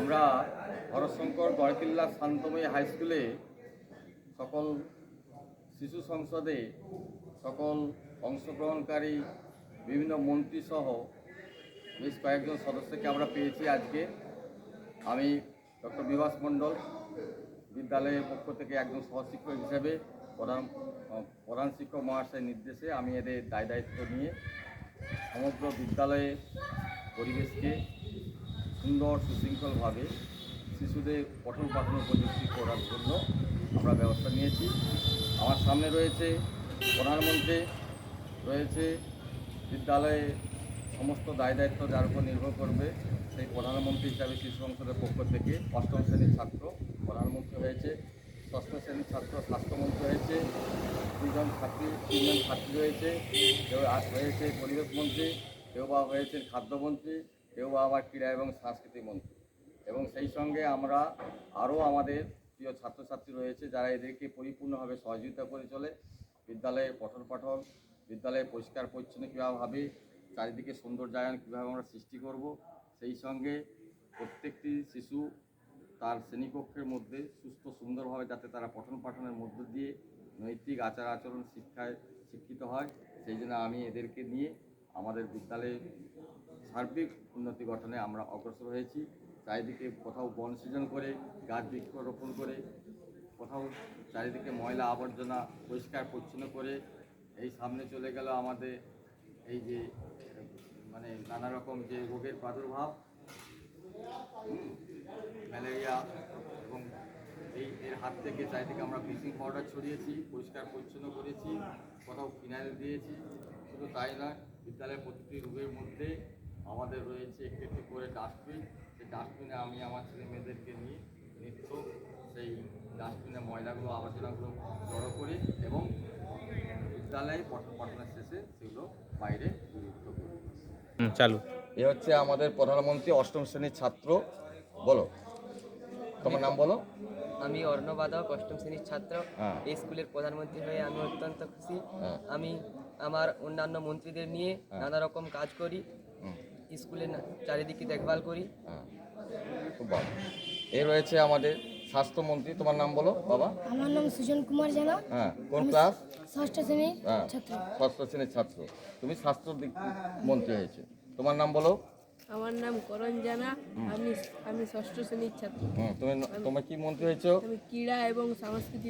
আমরা হরশঙ্কর গড়কিল্লা শান্তময়ী হাই স্কুলে সকল শিশু সংসদে সকল অংশগ্রহণকারী বিভিন্ন মন্ত্রী সহ বেশ কয়েকজন সদস্যকে আমরা পেয়েছি আজকে। আমি ডক্টর বিভাস মণ্ডল, বিদ্যালয়ের পক্ষ থেকে একজন সহশিক্ষক হিসেবে প্রধান শিক্ষক মহাশয়ের নির্দেশে আমি এদের দায়িত্ব নিয়ে সমগ্র বিদ্যালয়ের পরিবেশকে সুন্দর সুশৃঙ্খলভাবে শিশুদের পঠন পাঠন উপযুক্ত করার জন্য আমরা ব্যবস্থা নিয়েছি। আমার সামনে রয়েছে প্রধানমন্ত্রী, রয়েছে বিদ্যালয়ে সমস্ত দায়িত্ব যার উপর নির্ভর করবে সেই প্রধানমন্ত্রী হিসাবে শিশু সংসদের পক্ষ থেকে অষ্টম শ্রেণীর ছাত্র প্রধানমন্ত্রী হয়েছে, ষষ্ঠ শ্রেণীর ছাত্র স্বাস্থ্যমন্ত্রী হয়েছে, তিনজন ছাত্রী রয়েছে, কেউ হয়েছে পরিবেশ মন্ত্রী, কেউ বা হয়েছেন খাদ্যমন্ত্রী, কেউ বা আবার ক্রীড়া এবং সংস্কৃতি মন্ত্রী। এবং সেই সঙ্গে আমরা আরও আমাদের প্রিয় ছাত্রছাত্রী রয়েছে যারা এদেরকে পরিপূর্ণভাবে সহযোগিতা করে চলে। বিদ্যালয়ে পঠন পাঠন, বিদ্যালয়ে পরিষ্কার পরিচ্ছন্ন কীভাবে হবে, চারিদিকে সৌন্দর্যায়ন কীভাবে আমরা সৃষ্টি করব, সেই সঙ্গে প্রত্যেকটি শিশু তার শ্রেণীকক্ষের মধ্যে সুস্থ সুন্দরভাবে যাতে তারা পঠন পাঠনের মধ্য দিয়ে নৈতিক আচার আচরণ শিক্ষায় শিক্ষিত হয়, সেই জন্য আমি এদেরকে নিয়ে আমাদের বিদ্যালয়ে সার্বিক উন্নতি গঠনে আমরা অগ্রসর হয়েছি। চারিদিকে কোথাও বন সৃজন করে, গাছ বৃক্ষরোপণ করে, কোথাও চারিদিকে ময়লা আবর্জনা পরিষ্কার পরিচ্ছন্ন করে। এই সামনে চলে গেল আমাদের এই যে নানা রকম যে রোগের প্রাদুর্ভাব, ম্যালেরিয়া, এবং এর হাত থেকে চারিদিকে আমরা ব্লিচিং পাউডার ছড়িয়েছি, পরিষ্কার পরিচ্ছন্ন করেছি, কোথাও ফিনাইল দিয়েছি। শুধু তাই নয়, বিদ্যালয়ের প্রতিটি রুমের মধ্যে আমাদের রয়েছে একটি একটি করে ডাস্টবিন। সেই ডাস্টবিনে আমি আমার ছেলে মেয়েদেরকে নিয়ে নিত্য সেই ডাস্টবিনে ময়লাগুলো আবর্জনাগুলো জড়ো করি এবং বিদ্যালয়ে পঠন পাঠনের শেষে সেগুলো বাইরে বিলুপ্ত করি। চালু। এ হচ্ছে আমাদের প্রধানমন্ত্রী অষ্টম শ্রেণীর ছাত্র। বলো, তোমার নাম বলো। আমি অর্ণব আদক, অষ্টম শ্রেণীর ছাত্র। হ্যাঁ। এই স্কুলের প্রধানমন্ত্রী হয়ে আমি অত্যন্ত খুশি। হ্যাঁ। আমি আমার অন্যান্য মন্ত্রীদের নিয়ে নানা রকম কাজ করি, স্কুলের চারিদিকে দেখভাল করি। হ্যাঁ, খুব ভালো। এ রয়েছে আমাদের স্বাস্থ্যমন্ত্রী। তোমার নাম বলো বাবা। আমার নাম সুজন কুমার জানা। হ্যাঁ, কোন ক্লাস? ষষ্ঠ শ্রেণীর হ্যাঁ, ছাত্র। ষষ্ঠ শ্রেণীর ছাত্র। তুমি স্বাস্থ্য দিক মন্ত্রী হয়েছে। তোমার নাম বলো। আমার নাম করণ জানা, আমি ষষ্ঠ শ্রেণীর ছাত্র। তুমি কি মন্ত্রী হয়েছো? আমি ক্রীড়া এবং সাংস্কৃতিক